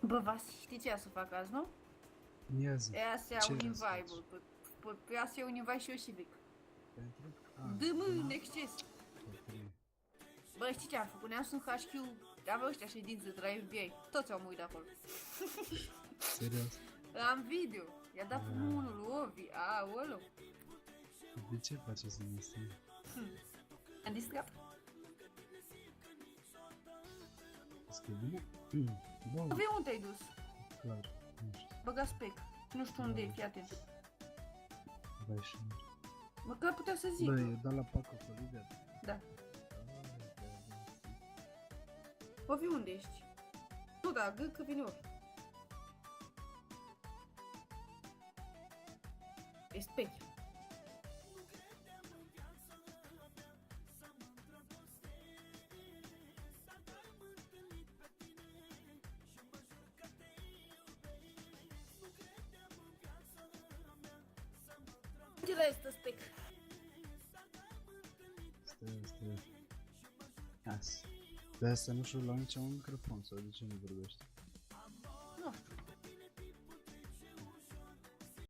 Bă, Vasi, știi ce ia să fac azi, nu? Ia zi. Ia să Ce iau un ia să invite, faci? bă. Ia să iau un invite și eu și Vic. Pentru? Dă-mă în exces. Copii. Bă, știi ce am făcut? Ne-am sunt HQ, aveau ăștia ședință de la FBI. Toți au murit de acolo. Serios? Am video. I-a dat fumul unul lui Ovi. Aolo. De ce faceți în asta? Am distrat. Este bine? Bă, Ovi, unde te-ai dus? clar. Nu știu. Băga spec. Nu știu unde e, fii atent. Vai și nu. Măcar putea să zic. Bă, eu dat la pacă cu Oliver. Da. Ovi, unde ești? Nu, da, gând că vine Ovi. E spec. Ce la este spec? Stai. Hai. De asta nu știu la niciun microfon sau de ce nu vorbești.